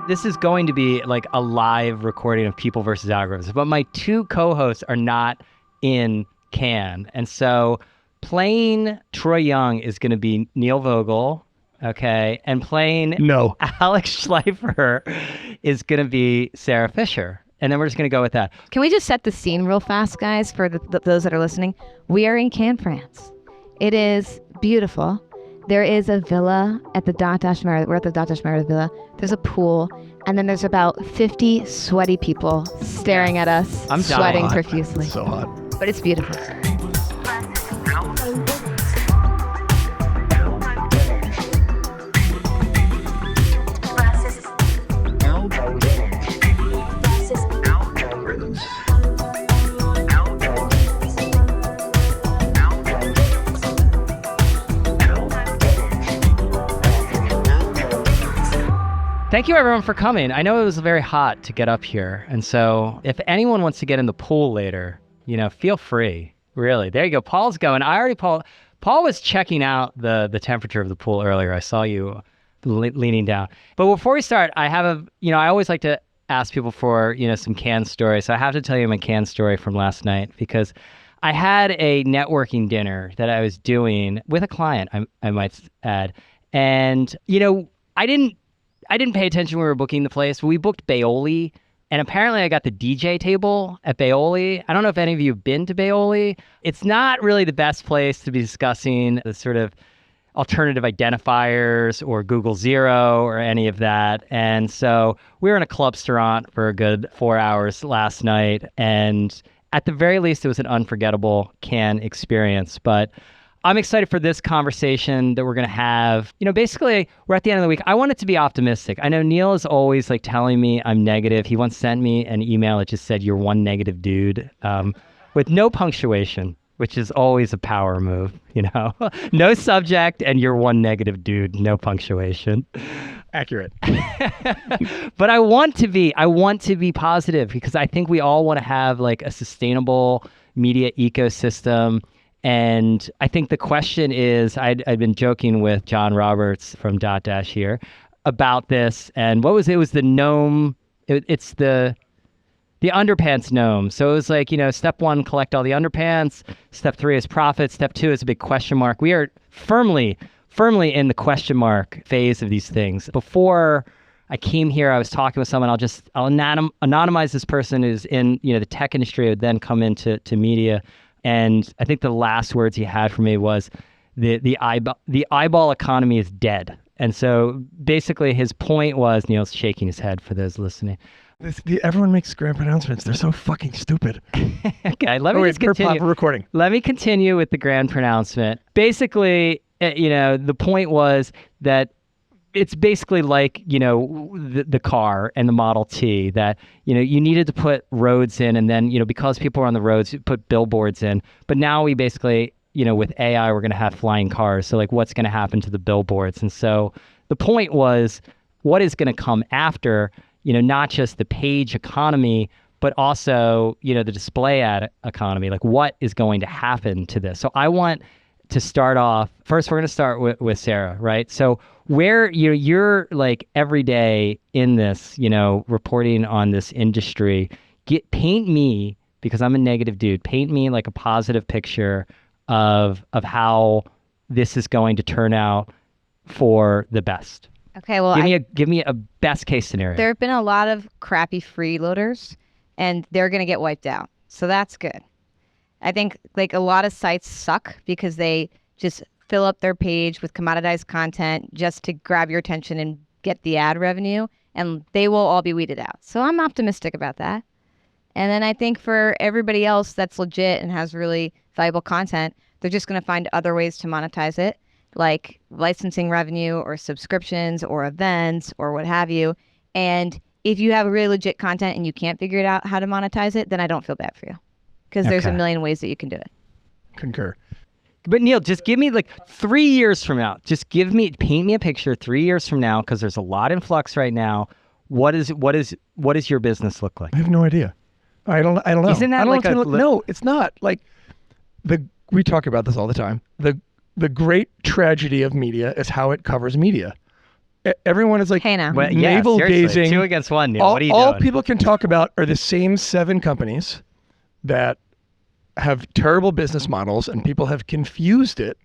This is going to be like a live recording of People versus Algorithms, but my two co-hosts are not in Cannes. And so playing Troy Young is going to be Neil Vogel, okay? And playing Alex Schleifer is going to be Sara Fischer. And then we're just going to go with that. Can we just set the scene real fast, guys, for those that are listening? We are in Cannes, France. It is beautiful. There is a villa at the Dotdash Meredith. We're at the Dotdash Meredith villa. There's a pool. And then there's about 50 sweaty people staring at us, I'm sweating dying. profusely. It's so hot. But it's beautiful. Thank you, everyone, for coming. I know it was very hot to get up here. And so if anyone wants to get in the pool later, feel free. Really. There you go. Paul's going. Paul was checking out the temperature of the pool earlier. I saw you leaning down. But before we start, I have I always like to ask people for, some Cannes stories. So I have to tell you my Cannes story from last night because I had a networking dinner that I was doing with a client, I might add. And, I didn't pay attention when we were booking the place. We booked Baoli, and apparently I got the DJ table at Baoli. I don't know if any of you have been to Baoli. It's not really the best place to be discussing the sort of alternative identifiers or Google Zero or any of that. And so we were in a club restaurant for a good 4 hours last night, and at the very least, it was an unforgettable Cannes experience. But I'm excited for this conversation that we're going to have. Basically, we're at the end of the week. I want it to be optimistic. I know Neil is always telling me I'm negative. He once sent me an email that just said, "You're one negative dude," with no punctuation, which is always a power move, No subject and you're one negative dude, no punctuation. Accurate. But I want to be positive because I think we all want to have a sustainable media ecosystem. And I think the question is, I'd been joking with John Roberts from Dotdash here about this. And what was it? It was the gnome. It's the underpants gnome. So it was step one, collect all the underpants. Step three is profit. Step two is a big question mark. We are firmly in the question mark phase of these things. Before I came here, I was talking with someone. I'll anonymize this person who's in the tech industry, would then come into media. And I think the last words he had for me was the eyeball economy is dead. And so basically his point was, Neil's shaking his head for those listening. Everyone makes grand pronouncements. They're so fucking stupid. Okay, let me continue. Recording. Let me continue with the grand pronouncement. Basically, the point was that it's basically like, the car and the Model T that, you needed to put roads in and then, because people are on the roads, you put billboards in. But now we basically, with AI, we're going to have flying cars. So what's going to happen to the billboards? And so the point was, what is going to come after, not just the page economy, but also, the display ad economy? What is going to happen to this? So I want to start off, first we're going to start with Sara, right? So where you're every day in this, reporting on this industry, paint me, because I'm a negative dude, paint me a positive picture of how this is going to turn out for the best. Okay, well, give me a best case scenario. There have been a lot of crappy freeloaders, and they're going to get wiped out. So that's good. I think a lot of sites suck because they just fill up their page with commoditized content just to grab your attention and get the ad revenue, and they will all be weeded out. So I'm optimistic about that. And then I think for everybody else that's legit and has really valuable content, they're just going to find other ways to monetize it, like licensing revenue or subscriptions or events or what have you. And if you have really legit content and you can't figure it out how to monetize it, then I don't feel bad for you because there's a million ways that you can do it. Concur. But Neil, just give me 3 years from now. Paint me a picture 3 years from now, because there's a lot in flux right now. What does your business look like? I have no idea. I don't know. Isn't that no, it's not. We talk about this all the time. The great tragedy of media is how it covers media. Everyone is like Hey now. Well, yeah, navel seriously. gazing. 2 against 1, Neil. All, What are you all doing? people can talk about are the same 7 companies that have terrible business models, and people have confused it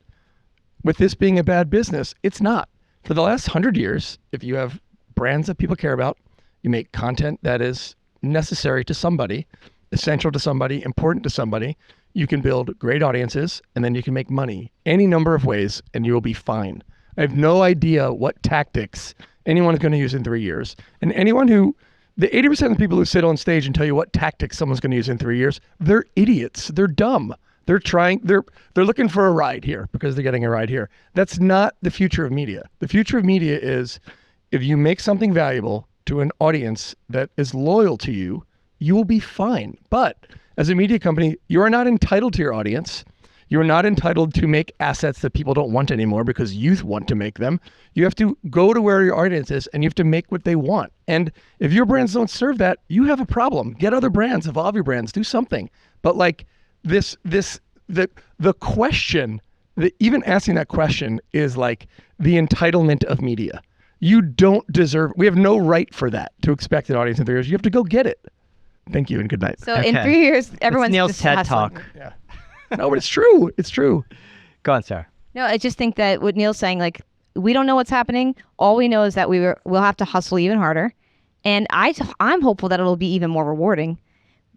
with this being a bad business. It's not. For the last 100 years, if you have brands that people care about, you make content that is necessary to somebody, essential to somebody, important to somebody, you can build great audiences, and then you can make money any number of ways, and you will be fine. I have no idea what tactics anyone is going to use in 3 years. And anyone who, the 80% of the people who sit on stage and tell you what tactics someone's going to use in 3 years, they're idiots. They're dumb. They're looking for a ride here because they're getting a ride here. That's not the future of media. The future of media is if you make something valuable to an audience that is loyal to you, you will be fine. But as a media company, you are not entitled to your audience. You're not entitled to make assets that people don't want anymore because you want to make them. You have to go to where your audience is and you have to make what they want. And if your brands don't serve that, you have a problem. Get other brands, evolve your brands, do something. But like the question, even asking that question is like the entitlement of media. You don't deserve, we have no right for that to expect an audience in 3 years. You have to go get it. Thank you and good night. So in Okay. 3 years, everyone's Neil's just TED hustling. Talk. Yeah. No, but it's true. It's true. Go on, Sarah. No, I just think that what Neil's saying, like, we don't know what's happening. All we know is that we'll have to hustle even harder. And I'm hopeful that it'll be even more rewarding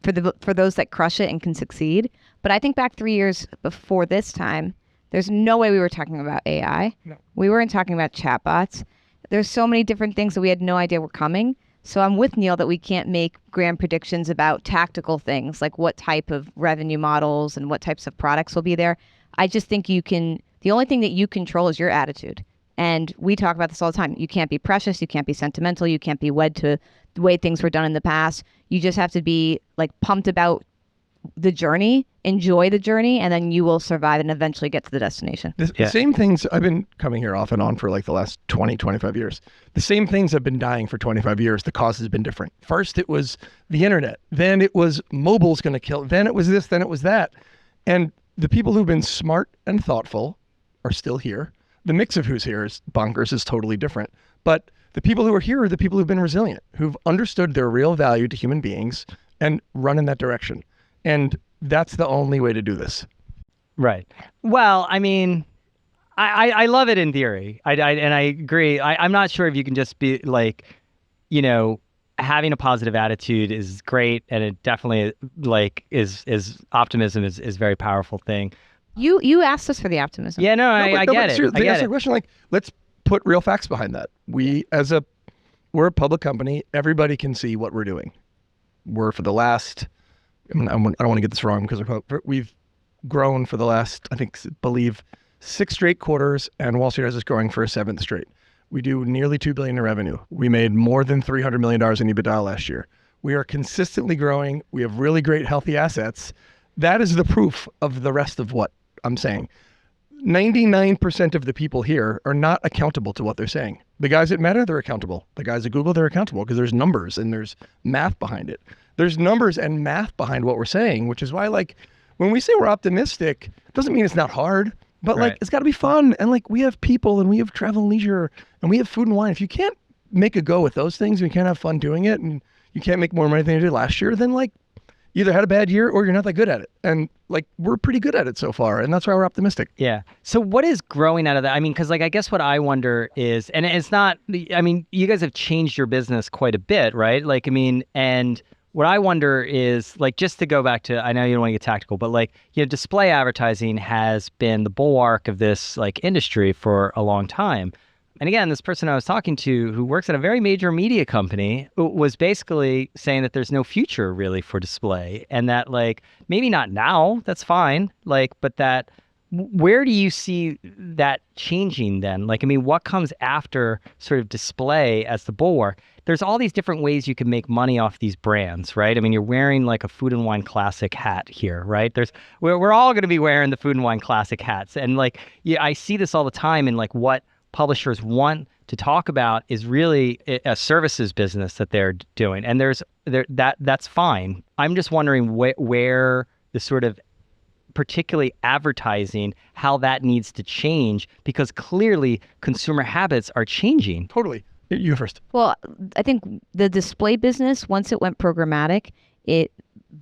for those that crush it and can succeed. But I think back 3 years before this time, there's no way we were talking about AI. No. We weren't talking about chatbots. There's so many different things that we had no idea were coming. So I'm with Neil that we can't make grand predictions about tactical things, like what type of revenue models and what types of products will be there. I just think the only thing that you control is your attitude. And we talk about this all the time. You can't be precious. You can't be sentimental. You can't be wed to the way things were done in the past. You just have to be like pumped about the journey, enjoy the journey, and then you will survive and eventually get to the destination. The same things, I've been coming here off and on for like the last 20, 25 years. The same things have been dying for 25 years. The cause has been different. First, it was the internet. Then it was mobile's going to kill. Then it was this, then it was that. And the people who've been smart and thoughtful are still here. The mix of who's here is bonkers, is totally different. But the people who are here are the people who've been resilient, who've understood their real value to human beings and run in that direction. And that's the only way to do this. Right. Well, I mean, I love it in theory. And I agree. I'm not sure if you can just be like, you know, having a positive attitude is great, and it definitely like is optimism is a very powerful thing. You asked us for the optimism. Yeah, no, I get it. I get it. Question, like, let's put real facts behind that. We're a public company. Everybody can see what we're doing. We're for the last, I don't want to get this wrong because we've grown for the last, believe 6 straight quarters, and Wall Street is growing for a 7th straight. We do nearly $2 billion in revenue. We made more than $300 million in EBITDA last year. We are consistently growing. We have really great, healthy assets. That is the proof of the rest of what I'm saying. 99% of the people here are not accountable to what they're saying. The guys at Meta, they're accountable. The guys at Google, they're accountable because there's numbers and there's math behind it. There's numbers and math behind what we're saying, which is why, like, when we say we're optimistic, it doesn't mean it's not hard, but like, it's got to be fun. And like, we have people and we have travel and leisure and we have food and wine. If you can't make a go with those things, and you can't have fun doing it, and you can't make more money than you did last year, then like, you either had a bad year or you're not that good at it. And like, we're pretty good at it so far. And that's why we're optimistic. Yeah. So what is growing out of that? I mean, because like, I guess what I wonder is, and it's not, I mean, you guys have changed your business quite a bit, right? Like, I mean, and what I wonder is, like, just to go back to, I know you don't want to get tactical, but like, you know, display advertising has been the bulwark of this like industry for a long time. And again, this person I was talking to who works at a very major media company was basically saying that there's no future really for display, and that like, maybe not now, that's fine. Like, but that, where do you see that changing then? Like, I mean, what comes after sort of display as the bulwark? There's all these different ways you can make money off these brands, right? I mean, you're wearing like a Food and Wine Classic hat here, right? We're all going to be wearing the Food and Wine Classic hats. And like, yeah, I see this all the time in like what publishers want to talk about is really a services business that they're doing. And that's fine. I'm just wondering where the sort of particularly advertising, how that needs to change, because clearly consumer habits are changing. Totally. You first. Well, I think the display business, once it went programmatic, it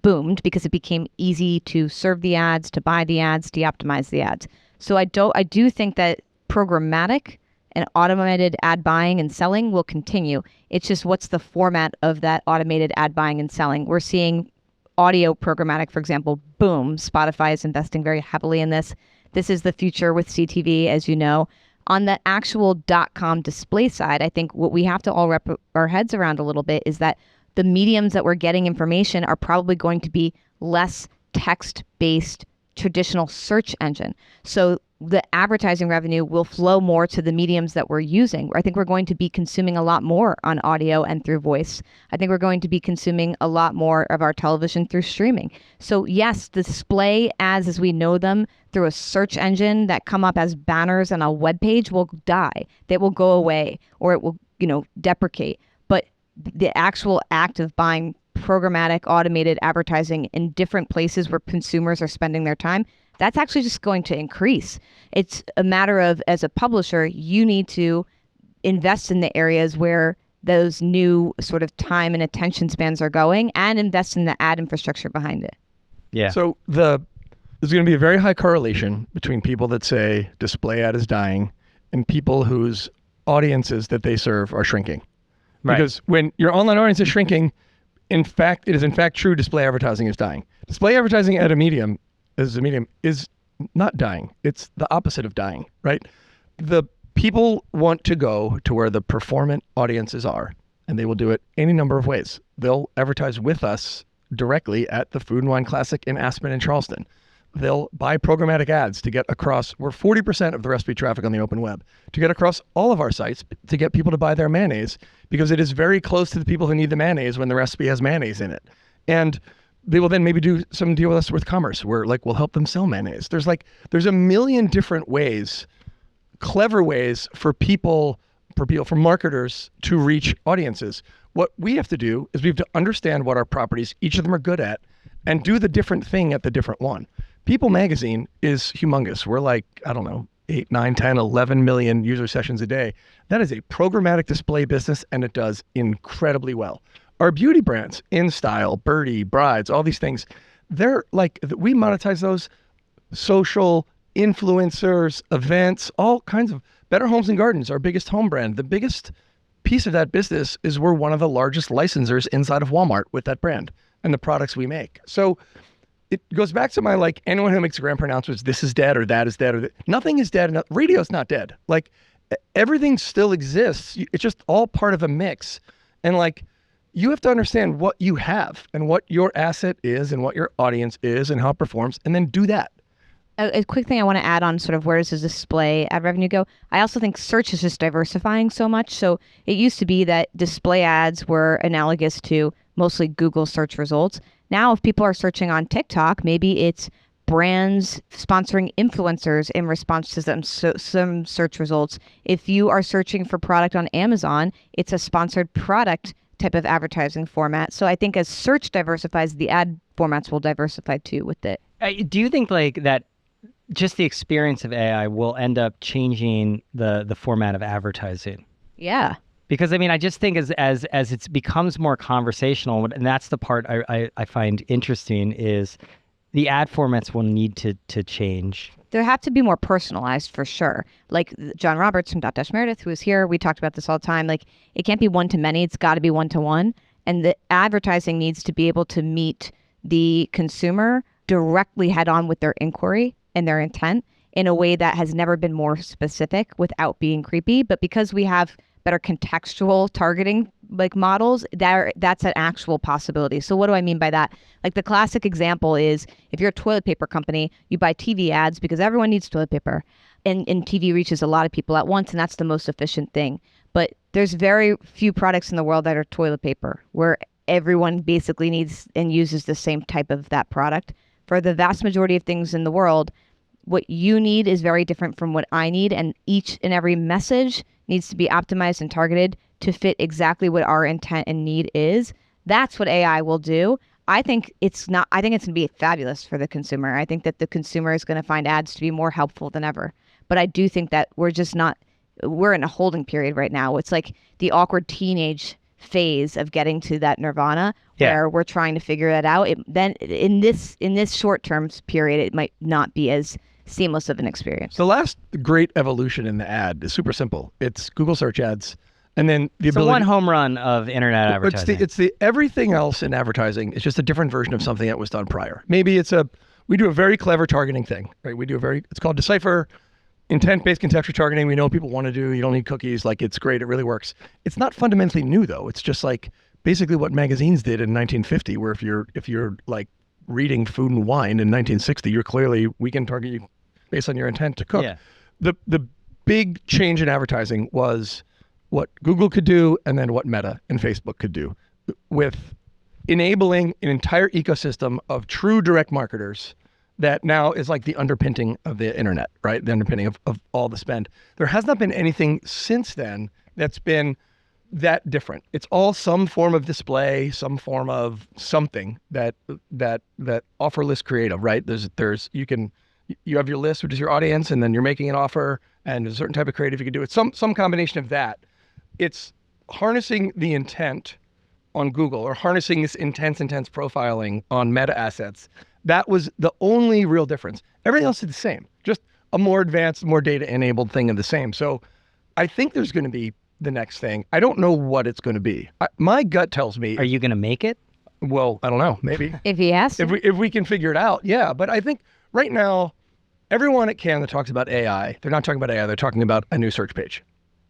boomed because it became easy to serve the ads, to buy the ads, to optimize the ads. So I do think that programmatic and automated ad buying and selling will continue. It's just what's the format of that automated ad buying and selling. We're seeing audio programmatic, for example, boom. Spotify is investing very heavily in this. This is the future with CTV, as you know. On the actual .com display side, I think what we have to all wrap our heads around a little bit is that the mediums that we're getting information are probably going to be less text-based traditional search engine. So the advertising revenue will flow more to the mediums that we're using. I think we're going to be consuming a lot more on audio and through voice. I think we're going to be consuming a lot more of our television through streaming. So yes, the display ads as we know them through a search engine that come up as banners on a web page will die. They will go away, or it will, deprecate. But the actual act of buying programmatic automated advertising in different places where consumers are spending their time, that's actually just going to increase. It's a matter of, as a publisher, you need to invest in the areas where those new sort of time and attention spans are going, and invest in the ad infrastructure behind it. Yeah. So there's going to be a very high correlation between people that say display ad is dying and people whose audiences that they serve are shrinking. Right. Because when your online audience is shrinking, it is in fact true display advertising is dying. Display advertising as a medium is not dying. It's the opposite of dying, right? The people want to go to where the performant audiences are, and they will do it any number of ways. They'll advertise with us directly at the Food and Wine Classic in Aspen and Charleston. They'll buy programmatic ads to get across, we're 40% of the recipe traffic on the open web, to get across all of our sites to get people to buy their mayonnaise, because it is very close to the people who need the mayonnaise when the recipe has mayonnaise in it. And they will then maybe do some deal with us with commerce where we'll help them sell mayonnaise. There's a million different ways, clever ways for marketers to reach audiences. What we have to do is we have to understand what our properties, each of them are good at, and do the different thing at the different one. People Magazine is humongous. We're 8, 9, 10, 11 million user sessions a day. That is a programmatic display business, and it does incredibly well. Our beauty brands, InStyle, Birdie, Brides, all these things, we monetize those social, influencers, events, all kinds of. Better Homes and Gardens, our biggest home brand. The biggest piece of that business is we're one of the largest licensors inside of Walmart with that brand and the products we make. So it goes back to my, anyone who makes grand pronouncements, this is dead or that is dead, or nothing is dead. Radio's not dead. Everything still exists. It's just all part of a mix. And you have to understand what you have and what your asset is and what your audience is and how it performs, and then do that. A quick thing I want to add on sort of where does the display ad revenue go? I also think search is just diversifying so much. So it used to be that display ads were analogous to mostly Google search results. Now, if people are searching on TikTok, maybe it's brands sponsoring influencers in response to some search results. If you are searching for product on Amazon, it's a sponsored product type of advertising format. So I think as search diversifies, the ad formats will diversify too with it. Do you think that just the experience of AI will end up changing the format of advertising? Yeah. Because I just think as it becomes more conversational, and that's the part I find interesting, is the ad formats will need to change. There have to be more personalized for sure. Like John Roberts from Dotdash Meredith, who is here, we talked about this all the time. It can't be one to many, it's got to be one to one. And the advertising needs to be able to meet the consumer directly head on with their inquiry and their intent in a way that has never been more specific without being creepy. But because we have better contextual targeting models, that's an actual possibility. So what do I mean by that? The classic example is if you're a toilet paper company, you buy TV ads because everyone needs toilet paper. And TV reaches a lot of people at once, and that's the most efficient thing. But there's very few products in the world that are toilet paper where everyone basically needs and uses the same type of that product. For the vast majority of things in the world, what you need is very different from what I need, and each and every message needs to be optimized and targeted to fit exactly what our intent and need is. That's what AI will do. I think it's not. I think it's going to be fabulous for the consumer. I think that the consumer is going to find ads to be more helpful than ever. But I do think that we're just not. We're in a holding period right now. It's like the awkward teenage phase of getting to that nirvana where we're trying to figure that out. Then in this short term period, it might not be as seamless of an experience. The last great evolution in the ad is super simple. It's Google search ads. And then the ability, one home run of internet advertising. It's the everything else in advertising. It's just a different version of something that was done prior. Maybe we do a very clever targeting thing, right? It's called Decipher, intent-based contextual targeting. We know what people want to do. You don't need cookies. Like, it's great. It really works. It's not fundamentally new though. It's just like basically what magazines did in 1950, where if you're like reading Food and Wine in 1960, we can target you based on your intent to cook. Yeah. The big change in advertising was what Google could do and then what Meta and Facebook could do with enabling an entire ecosystem of true direct marketers that now is like the underpinning of the internet, right? The underpinning of all the spend. There has not been anything since then that's been that different. It's all some form of display, some form of something that offer list creative, right? You have your list, which is your audience, and then you're making an offer, and there's a certain type of creative you can do. It's some combination of that. It's harnessing the intent on Google or harnessing this intense profiling on Meta assets. That was the only real difference. Everything else is the same, just a more advanced, more data-enabled thing of the same. So I think there's going to be the next thing. I don't know what it's going to be. My gut tells me... Are you going to make it? Well, I don't know, maybe. If he has to. If we can figure it out, yeah. But I think right now, everyone at Cannes that talks about AI, they're not talking about AI, they're talking about a new search page.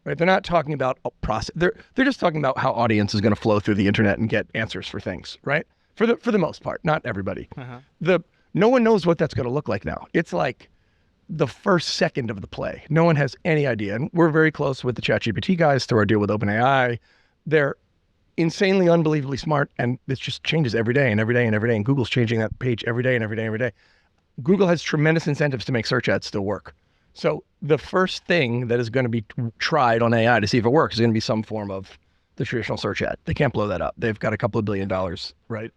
Right? They're not talking about a process. They're just talking about how audience is going to flow through the internet and get answers for things, right? For the most part, not everybody. No one knows what that's going to look like now. It's like the first second of the play. No one has any idea. And we're very close with the ChatGPT guys through our deal with OpenAI. They're insanely, unbelievably smart, and this just changes every day and every day and every day. And Google's changing that page every day and every day and every day. Google has tremendous incentives to make search ads still work. So the first thing that is going to be tried on AI to see if it works is going to be some form of the traditional search ad. They can't blow that up. They've got a couple of $1 billion, right?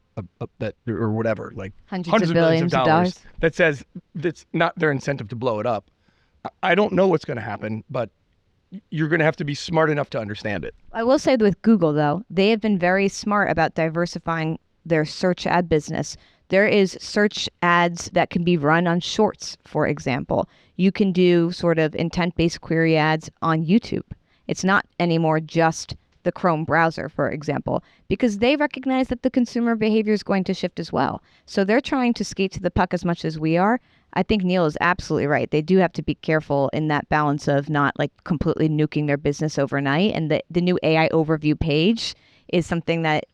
That or whatever, like hundreds of billions of dollars. That says that's not their incentive to blow it up. I don't know what's going to happen, but you're going to have to be smart enough to understand it. I will say with Google, though, they have been very smart about diversifying their search ad business. There is search ads that can be run on Shorts, for example. You can do sort of intent-based query ads on YouTube. It's not anymore just the Chrome browser, for example, because they recognize that the consumer behavior is going to shift as well. So they're trying to skate to the puck as much as we are. I think Neil is absolutely right. They do have to be careful in that balance of not like completely nuking their business overnight. And the new AI overview page is something that,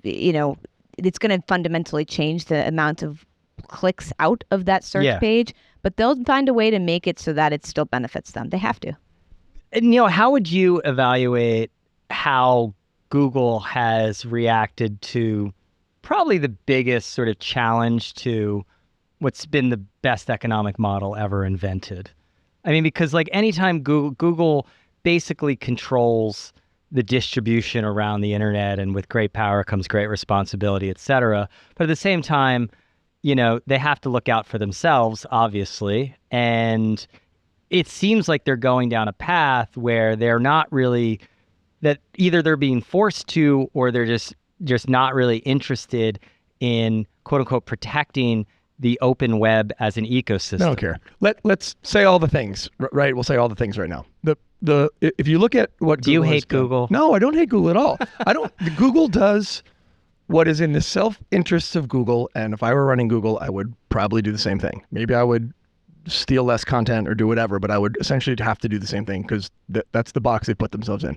it's going to fundamentally change the amount of clicks out of that search page, but they'll find a way to make it so that it still benefits them. They have to. And how would you evaluate how Google has reacted to probably the biggest sort of challenge to what's been the best economic model ever invented? I mean, because like anytime Google basically controls the distribution around the internet, and with great power comes great responsibility, et cetera. But at the same time, they have to look out for themselves, obviously. And it seems like they're going down a path where they're not really, that either they're being forced to, or they're just not really interested in quote unquote protecting the open web as an ecosystem. I don't care. Let's say all the things, right? We'll say all the things right now. If you look at what do Google you hate Google? No, I don't hate Google at all. Google does what is in the self-interests of Google, and if I were running Google, I would probably do the same thing. Maybe I would steal less content or do whatever, but I would essentially have to do the same thing because that's the box they put themselves in.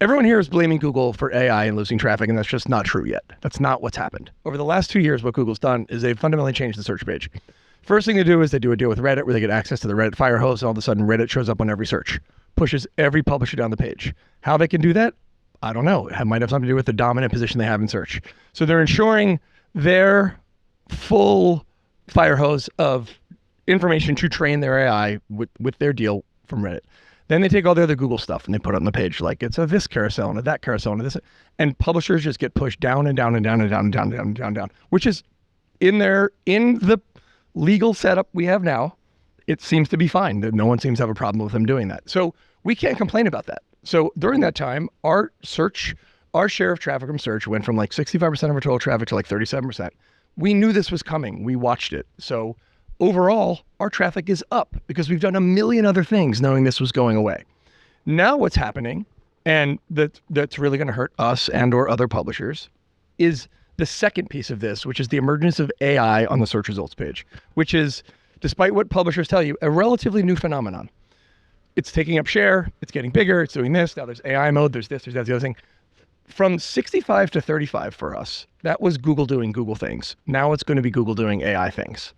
Everyone here is blaming Google for AI and losing traffic, and that's just not true yet. That's not what's happened. Over the last 2 years, what Google's done is they've fundamentally changed the search page. First thing they do is they do a deal with Reddit where they get access to the Reddit fire hose, and all of a sudden Reddit shows up on every search, pushes every publisher down the page. How they can do that? I don't know. It might have something to do with the dominant position they have in search. So they're ensuring their full fire hose of information to train their AI with their deal from Reddit. Then they take all the other Google stuff and they put it on the page, like it's a this carousel and a that carousel and a this, and publishers just get pushed down and down and down and down and down and down and down and down, which is in the legal setup we have now. It seems to be fine. No one seems to have a problem with them doing that. So we can't complain about that. So during that time, our share of traffic from search went from like 65% of our total traffic to like 37%. We knew this was coming. We watched it. So overall, our traffic is up because we've done a million other things knowing this was going away. Now what's happening, and that's really going to hurt us and or other publishers, is the second piece of this, which is the emergence of AI on the search results page, which is, despite what publishers tell you, a relatively new phenomenon. It's taking up share, it's getting bigger, it's doing this, now there's AI mode, there's this, there's that, the other thing. From 65 to 35 for us, that was Google doing Google things. Now it's going to be Google doing AI things.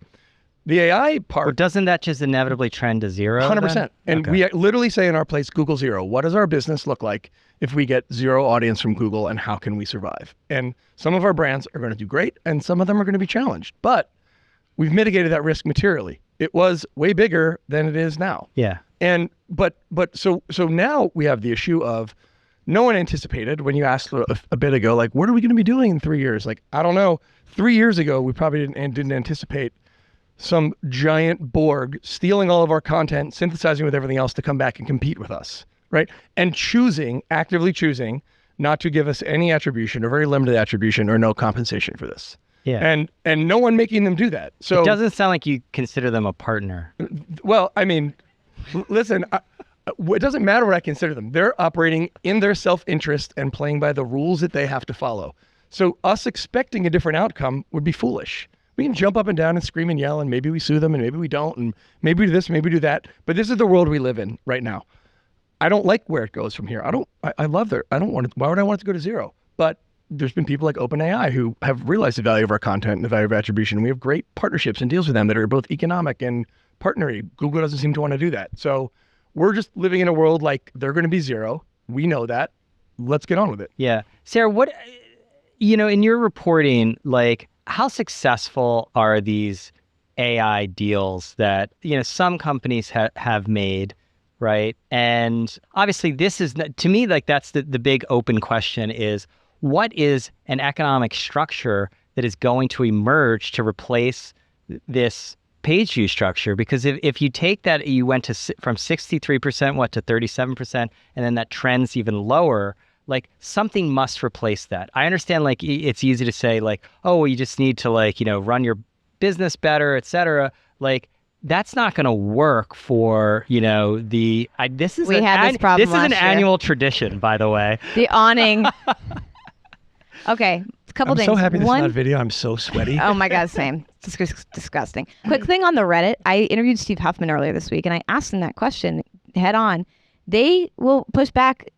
The AI part... Or doesn't that just inevitably trend to zero? 100%. Then? And we literally say in our place, Google zero. What does our business look like if we get zero audience from Google, and how can we survive? And some of our brands are going to do great, and some of them are going to be challenged. But we've mitigated that risk materially. It was way bigger than it is now. Yeah. And so now we have the issue of, no one anticipated, when you asked a bit ago, like, what are we going to be doing in 3 years? Like, I don't know. 3 years ago, we probably didn't anticipate some giant Borg stealing all of our content, synthesizing with everything else to come back and compete with us, right? And actively choosing not to give us any attribution or very limited attribution or no compensation for this. Yeah. And no one making them do that. So it doesn't sound like you consider them a partner. Well, I mean, listen, it doesn't matter what I consider them. They're operating in their self-interest and playing by the rules that they have to follow. So us expecting a different outcome would be foolish. We can jump up and down and scream and yell, and maybe we sue them and maybe we don't, and maybe we do this, maybe we do that. But this is the world we live in right now. I don't like where it goes from here. I love there. I don't want it. Why would I want it to go to zero? But there's been people like OpenAI who have realized the value of our content and the value of attribution. We have great partnerships and deals with them that are both economic and partnery. Google doesn't seem to want to do that. So we're just living in a world like they're going to be zero. We know that. Let's get on with it. Yeah. Sarah, in your reporting, like, how successful are these AI deals that, some companies have made, right? And obviously this is, to me, like, that's the big open question is, what is an economic structure that is going to emerge to replace this page view structure? Because if you take that, you went from 63% to 37%, and then that trends even lower, like, something must replace that. I understand, like, it's easy to say, like, oh, well, you just need to, like, run your business better, et cetera. Like, that's not going to work for, this is an annual tradition, by the way. The awning. Okay, a couple things. I'm so happy this is not video. I'm so sweaty. Oh my God, same. It's disgusting. Quick thing on the Reddit. I interviewed Steve Huffman earlier this week, and I asked him that question head on. They will push back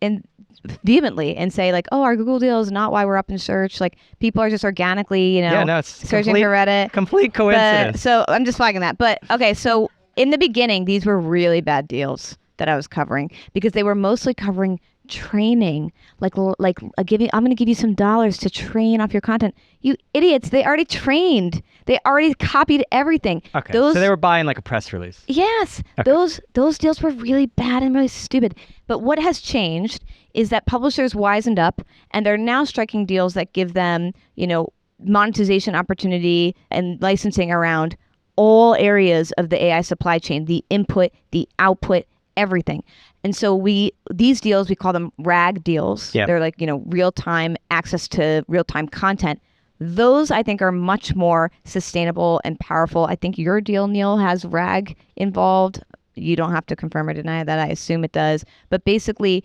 vehemently and say, like, oh, our Google deal is not why we're up in search. Like, people are just organically, it's searching for Reddit. Complete coincidence. So I'm just flagging that. But okay, so in the beginning, these were really bad deals that I was covering because they were mostly covering training, I'm going to give you some dollars to train off your content. You idiots! They already trained. They already copied everything. Okay, so they were buying like a press release. Yes, okay. Those deals were really bad and really stupid. But what has changed is that publishers wisened up, and they're now striking deals that give them, monetization opportunity and licensing around all areas of the AI supply chain, the input, the output, everything. And so these deals, we call them RAG deals. Yep. They're like, real-time access to real-time content. Those, I think, are much more sustainable and powerful. I think your deal, Neil, has RAG involved. You don't have to confirm or deny that. I assume it does. But basically,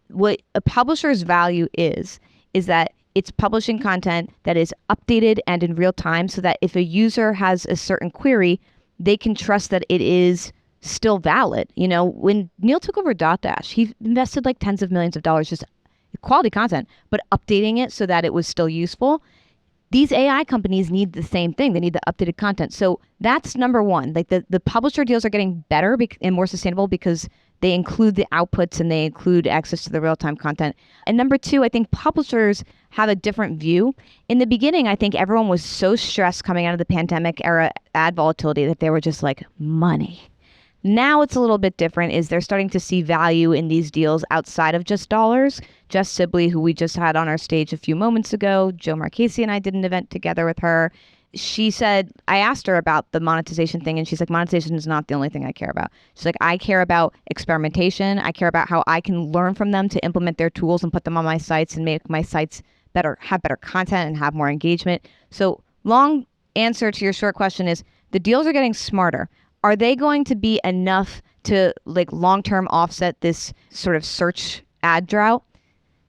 what a publisher's value is that it's publishing content that is updated and in real time so that if a user has a certain query, they can trust that it is still valid. When Neil took over Dotdash, he invested like tens of millions of dollars just quality content, but updating it so that it was still useful. These AI companies need the same thing. They need the updated content. So that's number one. Like the publisher deals are getting better and more sustainable because they include the outputs and they include access to the real-time content. And number two, I think publishers have a different view. In the beginning, I think everyone was so stressed coming out of the pandemic era ad volatility that they were just like, money. Now it's a little bit different, is they're starting to see value in these deals outside of just dollars. Jess Sibley, who we just had on our stage a few moments ago, Joe Marchese and I did an event together with her. She said, I asked her about the monetization thing, and she's like, monetization is not the only thing I care about. She's like, I care about experimentation. I care about how I can learn from them to implement their tools and put them on my sites and make my sites better, have better content and have more engagement. So long answer to your short question is, the deals are getting smarter. Are they going to be enough to like long-term offset this sort of search ad drought?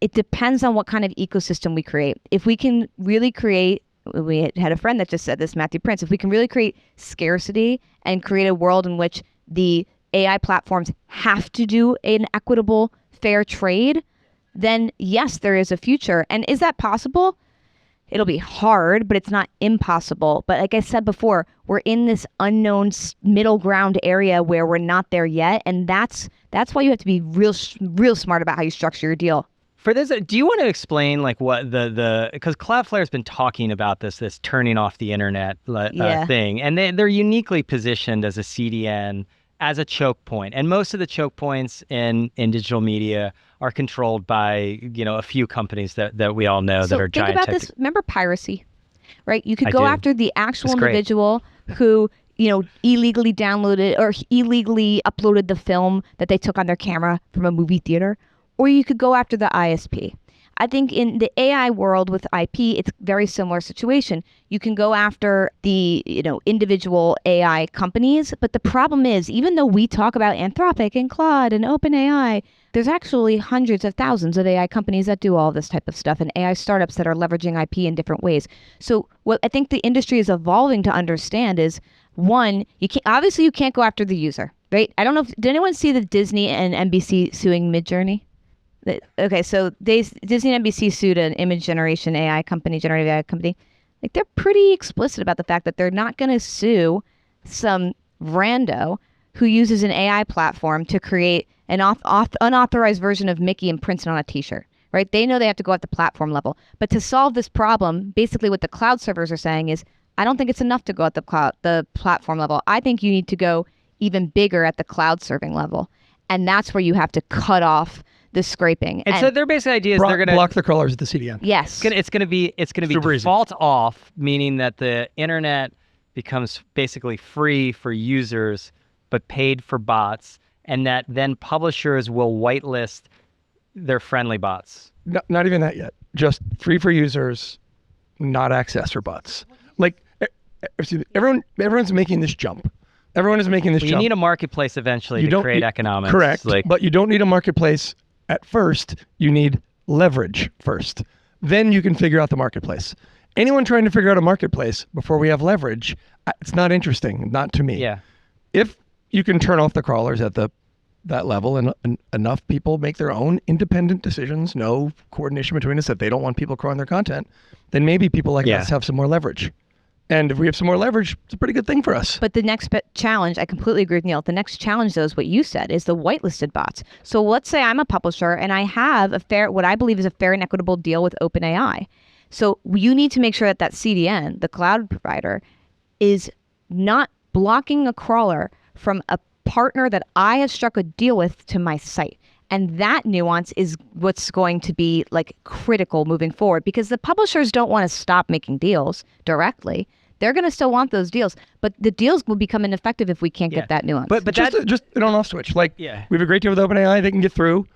It depends on what kind of ecosystem we create. If we can really create, we had a friend that just said this, Matthew Prince, if we can really create scarcity and create a world in which the AI platforms have to do an equitable, fair trade, then yes, there is a future. And is that possible? It'll be hard, but it's not impossible. But like I said before, we're in this unknown middle ground area where we're not there yet. And that's why you have to be real smart about how you structure your deal. For this, do you want to explain like what because Cloudflare's been talking about this turning off the internet thing, and they're uniquely positioned as a CDN, as a choke point. And most of the choke points in digital media are controlled by, a few companies that we all know that are giant. Think about this. Remember piracy, right? You could go after the actual individual who, illegally downloaded or illegally uploaded the film that they took on their camera from a movie theater, or you could go after the ISP. I think in the AI world with IP, it's a very similar situation. You can go after the, individual AI companies, but the problem is, even though we talk about Anthropic and Claude and OpenAI, there's actually hundreds of thousands of AI companies that do all this type of stuff and AI startups that are leveraging IP in different ways. So what I think the industry is evolving to understand is, one, you can't go after the user, right? I don't know did anyone see the Disney and NBC suing Midjourney? Okay, so Disney and NBC sued an image generation AI company, generative AI company. Like, they're pretty explicit about the fact that they're not going to sue some rando who uses an AI platform to create an unauthorized version of Mickey and prints it on a t-shirt, right? They know they have to go at the platform level. But to solve this problem, basically what the cloud servers are saying is, I don't think it's enough to go at the platform level. I think you need to go even bigger at the cloud serving level. And that's where you have to cut off the scraping. And so their basic idea is they're going to block the crawlers at the CDN. Yes. It's going to be default off, meaning that the internet becomes basically free for users, but paid for bots, and that then publishers will whitelist their friendly bots. No, not even that yet. Just free for users, not access for bots. Like, everyone's making this jump. Everyone is making this jump. You need a marketplace eventually to create economics. Correct, but you don't need a marketplace at first. You need leverage first. Then you can figure out the marketplace. Anyone trying to figure out a marketplace before we have leverage, it's not interesting, not to me. Yeah. If you can turn off the crawlers at that level and enough people make their own independent decisions, no coordination between us, that they don't want people crawling their content, then maybe people like us have some more leverage. And if we have some more leverage, it's a pretty good thing for us. But the next challenge, I completely agree with Neil. The next challenge, though, is what you said, is the whitelisted bots. So let's say I'm a publisher and I have what I believe is a fair and equitable deal with OpenAI. So you need to make sure that CDN, the cloud provider, is not blocking a crawler from a partner that I have struck a deal with to my site. And that nuance is what's going to be like critical moving forward, because the publishers don't want to stop making deals directly. They're going to still want those deals, but the deals will become ineffective if we can't get that nuance. But just an on-off switch. Like, we have a great deal with OpenAI. They can get through.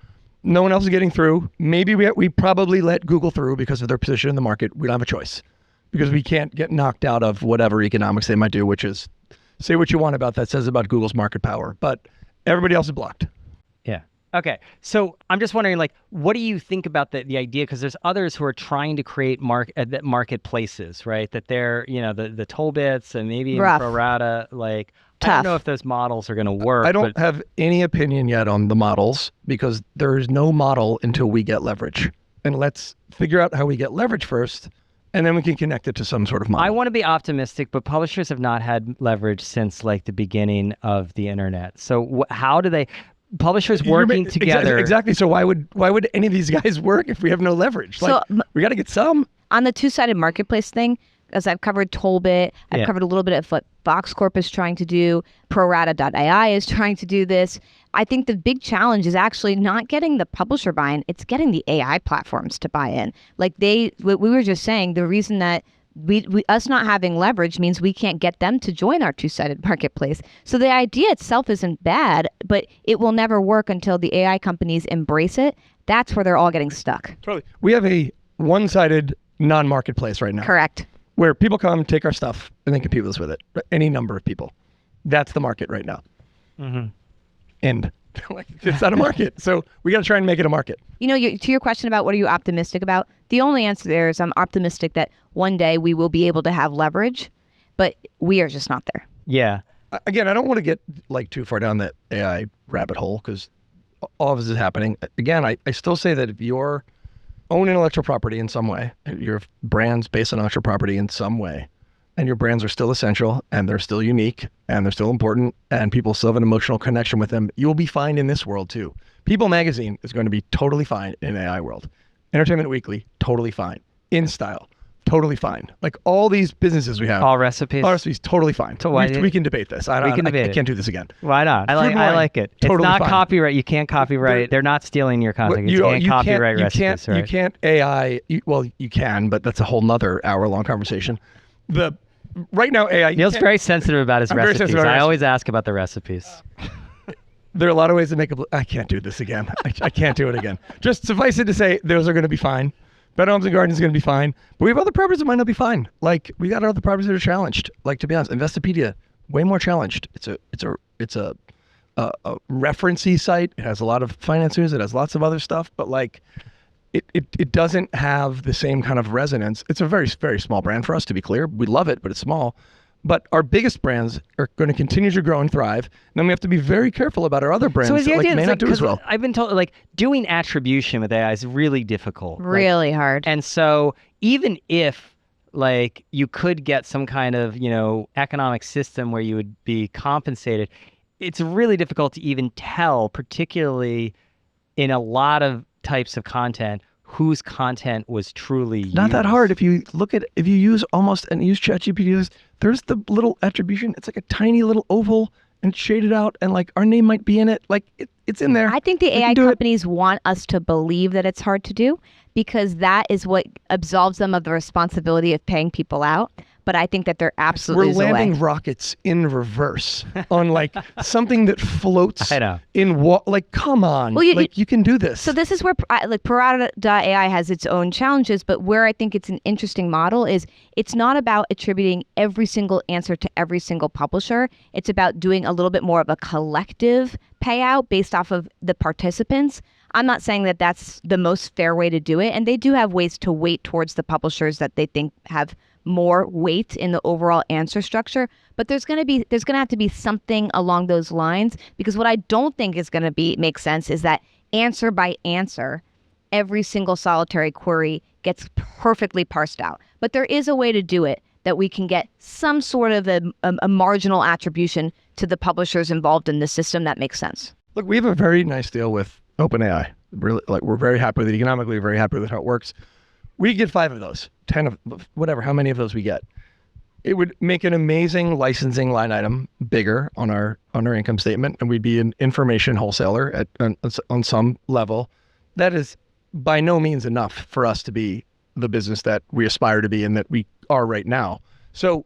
No one else is getting through. Maybe we probably let Google through because of their position in the market. We don't have a choice because we can't get knocked out of whatever economics they might do, which is say what you want about that says about Google's market power. But everybody else is blocked. Yeah. Okay, so I'm just wondering, like, what do you think about the idea? Because there's others who are trying to create marketplaces, right? That they're, the toll bits and maybe pro rata, like, tough. I don't know if those models are going to work. I don't have any opinion yet on the models because there is no model until we get leverage. And let's figure out how we get leverage first, and then we can connect it to some sort of model. I want to be optimistic, but publishers have not had leverage since, like, the beginning of the internet. So how do they... Publishers working together. Exactly. So why would any of these guys work if we have no leverage? Like, we got to get some. On the two-sided marketplace thing, as I've covered Tollbit, I've covered a little bit of what Vox Corp is trying to do, ProRata.ai is trying to do this. I think the big challenge is actually not getting the publisher buy-in, it's getting the AI platforms to buy in. Like we were just saying, the reason that us not having leverage means we can't get them to join our two-sided marketplace. So the idea itself isn't bad, but it will never work until the AI companies embrace it. That's where they're all getting stuck. Totally. We have a one-sided non-marketplace right now. Correct. Where people come, take our stuff, and then compete with us with it. Any number of people. That's the market right now. Mm-hmm. And it's not a market. So we got to try and make it a market. You know, to your question about what are you optimistic about? The only answer there is I'm optimistic that one day we will be able to have leverage, but we are just not there. Yeah. Again, I don't want to get like too far down that AI rabbit hole because all of this is happening. Again, I still say that if you're own intellectual property in some way, your brand's based on intellectual property in some way, and your brands are still essential and they're still unique and they're still important and people still have an emotional connection with them, you'll be fine in this world too. People Magazine is going to be totally fine in an AI world. Entertainment Weekly, totally fine. InStyle, totally fine. Like all these businesses we have. All recipes, totally fine. So why we can debate this. I can't do this again. Why not? I like it. Totally it's not fine. copyright. You can't copyright. They're not stealing your content. You can't copyright recipes. You can't AI. Well, you can, but that's a whole nother hour-long conversation. Right now, AI. Neil's very sensitive about his recipes. I always ask about the recipes. There are a lot of ways to make I can't do this again. I can't do it again. Just suffice it to say, those are going to be fine. Better Homes and Gardens is going to be fine. But we have other properties that might not be fine. Like we got other properties that are challenged. Like to be honest, Investopedia, way more challenged. It's a reference-y site. It has a lot of finance news. It has lots of other stuff. But like, it doesn't have the same kind of resonance. It's a very, very small brand for us, to be clear. We love it, but it's small. But our biggest brands are going to continue to grow and thrive. And then we have to be very careful about our other brands that may not do as well. I've been told like doing attribution with AI is really difficult. Really hard. And so even if like you could get some kind of, economic system where you would be compensated, it's really difficult to even tell, particularly in a lot of types of content, whose content was truly used. Not that hard. If you use ChatGPT, there's the little attribution. It's like a tiny little oval and shaded out, and like our name might be in it. Like it's in there. I think the AI companies want us to believe that it's hard to do because that is what absolves them of the responsibility of paying people out. But I think that they're absolutely We're landing rockets in reverse on like something that floats in what? Like, come on. Well, you can do this. So this is where like Parada.ai has its own challenges, but where I think it's an interesting model is it's not about attributing every single answer to every single publisher. It's about doing a little bit more of a collective payout based off of the participants. I'm not saying that that's the most fair way to do it. And they do have ways to weight towards the publishers that they think have more weight in the overall answer structure, but there's going to have to be something along those lines, because what I don't think is going to make sense is that answer by answer, every single solitary query gets perfectly parsed out. But there is a way to do it that we can get some sort of a marginal attribution to the publishers involved in the system that makes sense. Look, we have a very nice deal with OpenAI. Really, like we're very happy with it economically. We're very happy with how it works. We get 5 of those, 10 of whatever, how many of those we get. It would make an amazing licensing line item bigger on our income statement, and we'd be an information wholesaler on some level. That is by no means enough for us to be the business that we aspire to be and that we are right now. So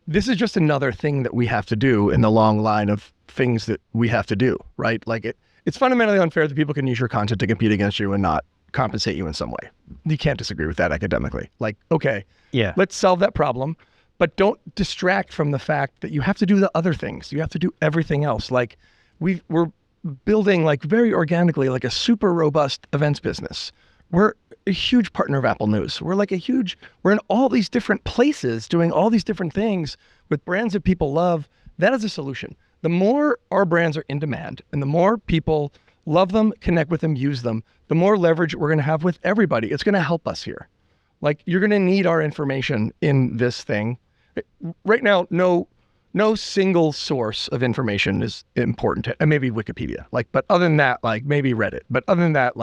this is just another thing that we have to do in the long line of things that we have to do, right? Like it's fundamentally unfair that people can use your content to compete against you and not compensate you in some way. You can't disagree with that academically. Like, okay, let's solve that problem, but don't distract from the fact that you have to do the other things. You have to do everything else. Like we're building like very organically, like a super robust events business. We're a huge partner of Apple News. We're in all these different places doing all these different things with brands that people love. That is a solution. The more our brands are in demand and the more people love them, connect with them, use them, the more leverage we're going to have with everybody. It's going to help us here. Like you're going to need our information in this thing. Right now, no no single source of information is important. And maybe Wikipedia, but other than that, maybe Reddit. But other than that,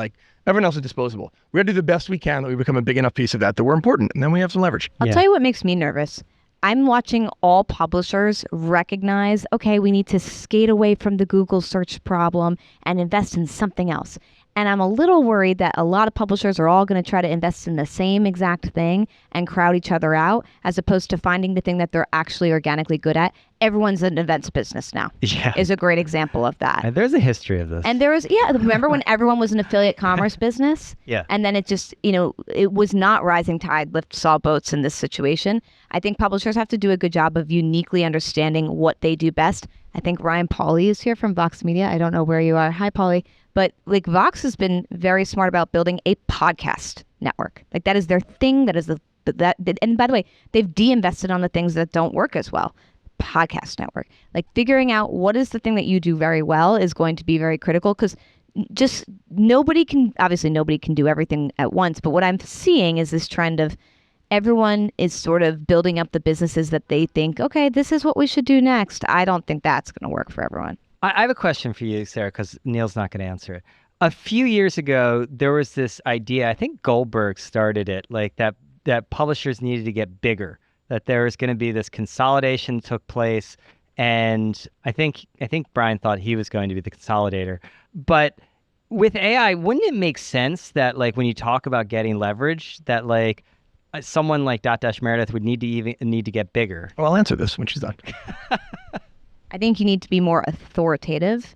everyone else is disposable. We got to do the best we can that we become a big enough piece of that we're important, and then we have some leverage. I'll tell you what makes me nervous. I'm watching all publishers recognize, okay, we need to skate away from the Google search problem and invest in something else. And I'm a little worried that a lot of publishers are all going to try to invest in the same exact thing and crowd each other out, as opposed to finding the thing that they're actually organically good at. Everyone's an events business now. Yeah. Is a great example of that. And there's a history of this. And there was, remember when everyone was an affiliate commerce business? Yeah. And then it just, it was not rising tide lifts all boats in this situation. I think publishers have to do a good job of uniquely understanding what they do best. I think Ryan Pauly is here from Vox Media. I don't know where you are. Hi, Pauly. But Vox has been very smart about building a podcast network. That is their thing. That is and by the way, they've de-invested on the things that don't work as well. Podcast network. Figuring out what is the thing that you do very well is going to be very critical, because just nobody can do everything at once. But what I'm seeing is this trend of everyone is sort of building up the businesses that they think, okay, this is what we should do next. I don't think that's going to work for everyone. I have a question for you, Sarah, because Neil's not going to answer it. A few years ago, there was this idea, I think Goldberg started it, that publishers needed to get bigger, that there was going to be this consolidation took place. And I think Brian thought he was going to be the consolidator. But with AI, wouldn't it make sense that when you talk about getting leverage, that someone like Dotdash Meredith would need to get bigger? Well, I'll answer this when she's done. I think you need to be more authoritative.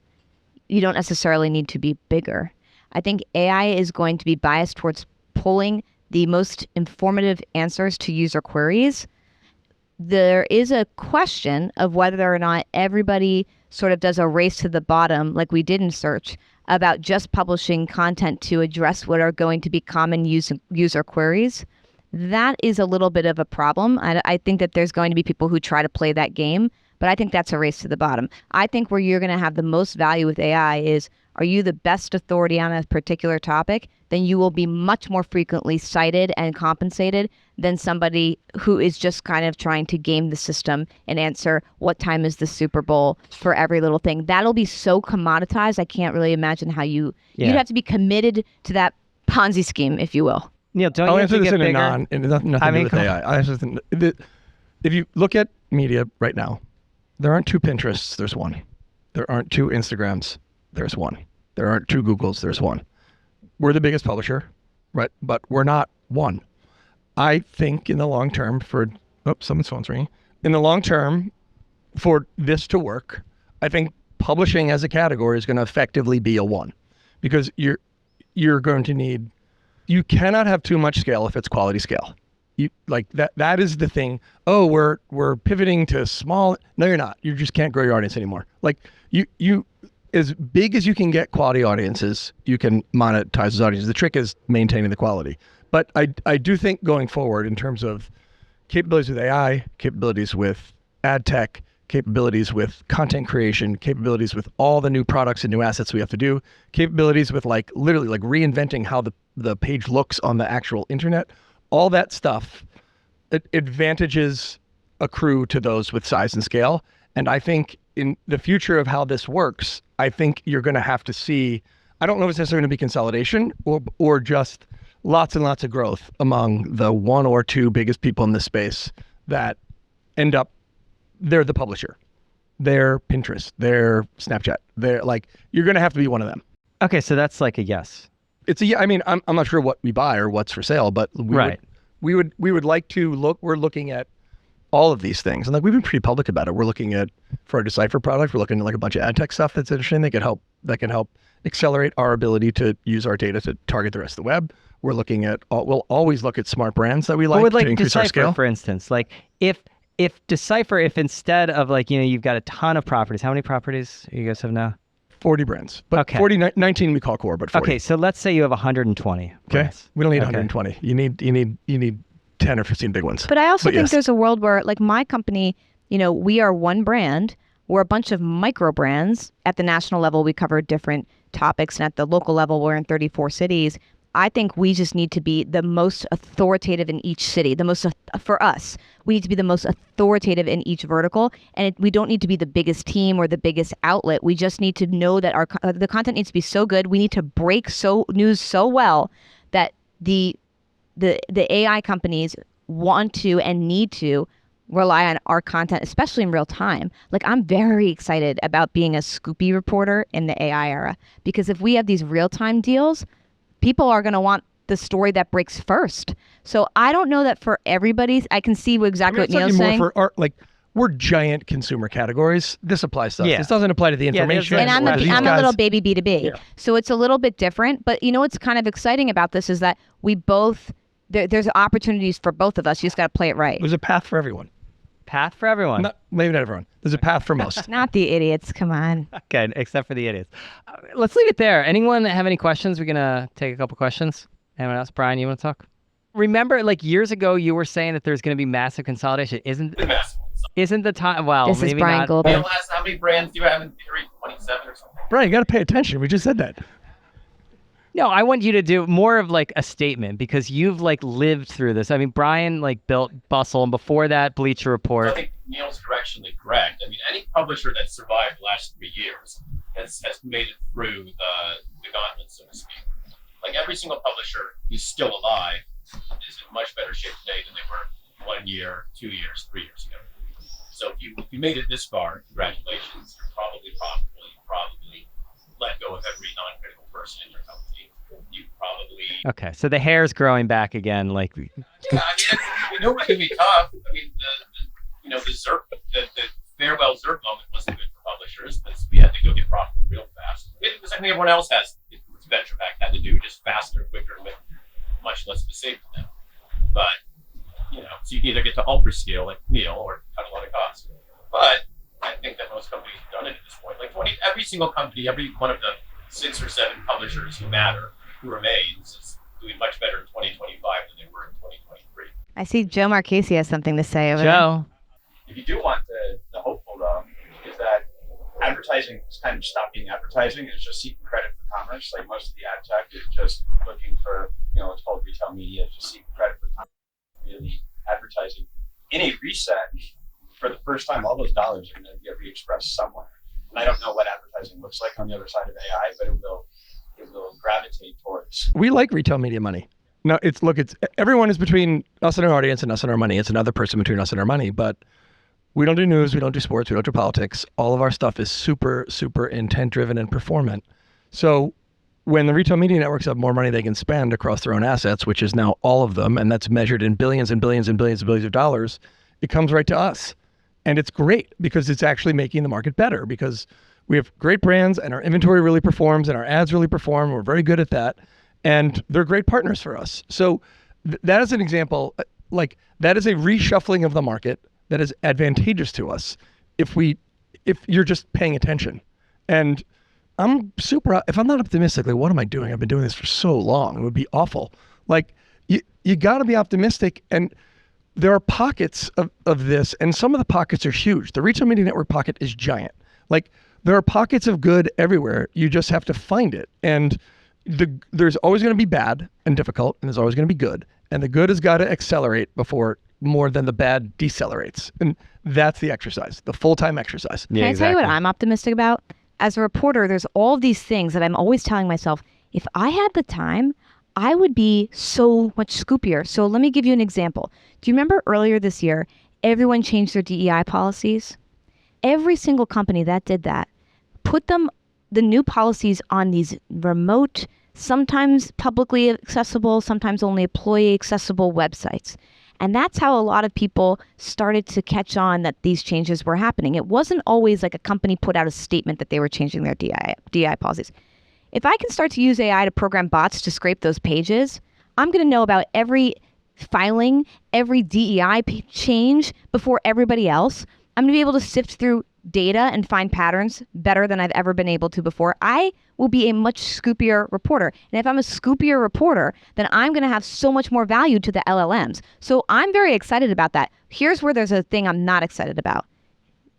You don't necessarily need to be bigger. I think AI is going to be biased towards pulling the most informative answers to user queries. There is a question of whether or not everybody sort of does a race to the bottom, like we did in search, about just publishing content to address what are going to be common user queries. That is a little bit of a problem. I think that there's going to be people who try to play that game, but I think that's a race to the bottom. I think where you're going to have the most value with AI is, are you the best authority on a particular topic? Then you will be much more frequently cited and compensated than somebody who is just kind of trying to game the system and answer what time is the Super Bowl for every little thing. That'll be so commoditized. I can't really imagine how you'd have to be committed to that Ponzi scheme, if you will. Neil, don't I'll you answer think this get in bigger? nothing to do with AI. If you look at media right now, there aren't two Pinterests, there's one. There aren't two Instagrams, there's one. There aren't two Googles, there's one. We're the biggest publisher, right? But we're not one. I think in the long term someone's phone's ringing. In the long term, for this to work, I think publishing as a category is going to effectively be a one, because you're going to need, you cannot have too much scale if it's quality scale. That is the thing. Oh, we're pivoting to small. No, you're not. You just can't grow your audience anymore. You as big as you can get quality audiences, you can monetize those audiences. The trick is maintaining the quality. But I do think going forward, in terms of capabilities with AI, capabilities with ad tech, capabilities with content creation, capabilities with all the new products and new assets we have to do, capabilities with literally reinventing how the page looks on the actual internet, all that stuff, advantages accrue to those with size and scale. And I think in the future of how this works, I think you're going to have to see, I don't know if it's necessarily going to be consolidation or just lots and lots of growth among the one or two biggest people in this space that end up, they're the publisher. They're Pinterest, they're Snapchat. They're you're going to have to be one of them. Okay, so that's a yes. It's I mean, I'm not sure what we buy or what's for sale, but we would like to look. We're looking at all of these things, and we've been pretty public about it. We're looking at, for our Decipher product, we're looking at a bunch of ad tech stuff that's interesting. That can help accelerate our ability to use our data to target the rest of the web. We're looking at, we'll always look at smart brands that we like to increase our scale. For instance, if Decipher, if instead of you've got a ton of properties, how many properties you guys have now? 40 brands, but okay. 19 we call core, but 40. Okay, so let's say you have 120 brands. We don't need 120. You need 10 or 15 big ones. But I also think there's a world where, my company, we are one brand. We're a bunch of micro brands. At the national level, we cover different topics, and at the local level, we're in 34 cities. I think we just need to be the most authoritative in each city. For us, we need to be the most authoritative in each vertical, and we don't need to be the biggest team or the biggest outlet. We just need to know that the content needs to be so good. We need to break news so well that the AI companies want to and need to rely on our content, especially in real time. Like, I'm very excited about being a scoopy reporter in the AI era, because if we have these real-time deals, people are going to want the story that breaks first. So I don't know that for everybody's. I can see exactly what Neil's saying. More for art, like, we're giant consumer categories. This applies to us. Yeah. This doesn't apply to the information. And I'm a little baby B2B. Yeah. So it's a little bit different. But you know what's kind of exciting about this is that we both, there's opportunities for both of us. You just got to play it right. There's a path for everyone. Path for everyone. Maybe not everyone. There's a path for most. Not the idiots. Come on. Okay, except for the idiots. Let's leave it there. Anyone have any questions? We're going to take a couple questions. Anyone else? Brian, you want to talk? Remember, like, years ago, you were saying that there's going to be massive consolidation. Isn't the time? Well, this maybe is Brian not. Goldberg. How many brands do you have in theory? 27 or something? Brian, you got to pay attention. We just said that. No, I want you to do more of like a statement, because you've like lived through this. I mean, Brian like built Bustle, and before that, Bleacher Report. I think Neil's directionally correct. I mean, any publisher that survived the last 3 years has made it through the gauntlet, so to speak. Like, every single publisher who's still alive is in much better shape today than they were 1 year, 2 years, 3 years ago. So if you made it this far, congratulations. You're probably let go of every non-critical person in your company. You probably... Okay, so the hair's growing back again. Like, Yeah, I mean, we know it's going to be tough. I mean, the farewell Zerk moment wasn't good for publishers, because we had to go get profitable real fast. It was something everyone else has. It's venture-backed had to do, just faster, quicker, with much less to save for them. But, so you can either get to ultra scale like Neil or cut a lot of costs. But I think that most companies have done it at this point. Like, every single company, every one of the 6 or 7 publishers who matter, who remains, is doing much better in 2025 than they were in 2023. I see Joe Marchese has something to say over Joe. If you do want the hopeful, though, is that advertising is kind of stop being advertising. It's just seeking credit for commerce. Like, most of the ad tech is just looking for, it's called retail media, just seeking credit for commerce. Really advertising. In a reset, for the first time, all those dollars are going to get re-expressed somewhere. And I don't know what advertising looks like on the other side of AI, but it will gravitate towards. We like retail media money. No, it's everyone is between us and our audience and us and our money. It's another person between us and our money, but we don't do news, we don't do sports, we don't do politics. All of our stuff is super, super intent driven and performant. So when the retail media networks have more money they can spend across their own assets, which is now all of them, and that's measured in billions and billions and billions and billions of dollars, it comes right to us. And it's great, because it's actually making the market better, because we have great brands and our inventory really performs and our ads really perform. We're very good at that. And they're great partners for us. So that is an example, like, that is a reshuffling of the market that is advantageous to us if you're just paying attention. And if I'm not optimistic, like, what am I doing? I've been doing this for so long. It would be awful. Like, you got to be optimistic. And there are pockets of this, and some of the pockets are huge. The retail media network pocket is giant. Like, there are pockets of good everywhere. You just have to find it. And there's always going to be bad and difficult, and there's always going to be good. And the good has got to accelerate before more than the bad decelerates. And that's the exercise, the full-time exercise. Yeah, Can I tell you what I'm optimistic about? As a reporter, there's all these things that I'm always telling myself, if I had the time, I would be so much scoopier. So let me give you an example. Do you remember earlier this year, everyone changed their DEI policies? Every single company that did that put the new policies on these remote, sometimes publicly accessible, sometimes only employee accessible websites. And that's how a lot of people started to catch on that these changes were happening. It wasn't always like a company put out a statement that they were changing their DEI policies. If I can start to use AI to program bots to scrape those pages, I'm going to know about every filing, every DEI change before everybody else. I'm going to be able to sift through data and find patterns better than I've ever been able to before. I will be a much scoopier reporter. And if I'm a scoopier reporter, then I'm going to have so much more value to the LLMs. So I'm very excited about that. Here's where there's a thing I'm not excited about.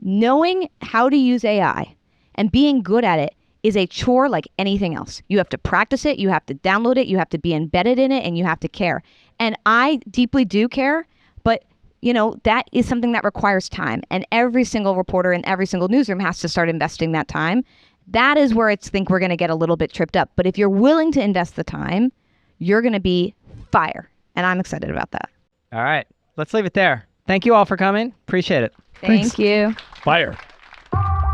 Knowing how to use AI and being good at it is a chore like anything else. You have to practice it, you have to download it, you have to be embedded in it, and you have to care. And I deeply do care, but that is something that requires time. And every single reporter in every single newsroom has to start investing that time. That is where I think we're going to get a little bit tripped up. But if you're willing to invest the time, you're going to be fire. And I'm excited about that. All right. Let's leave it there. Thank you all for coming. Appreciate it. Thank you. Fire.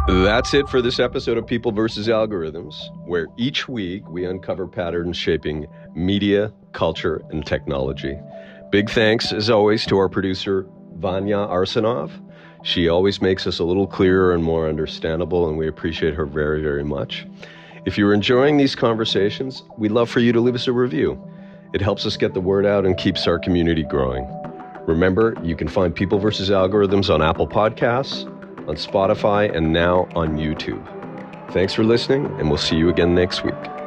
That's it for this episode of People vs. Algorithms, where each week we uncover patterns shaping media, culture, and technology. Big thanks, as always, to our producer, Vanya Arsenov. She always makes us a little clearer and more understandable, and we appreciate her very, very much. If you're enjoying these conversations, we'd love for you to leave us a review. It helps us get the word out and keeps our community growing. Remember, you can find People vs. Algorithms on Apple Podcasts, on Spotify, and now on YouTube. Thanks for listening, and we'll see you again next week.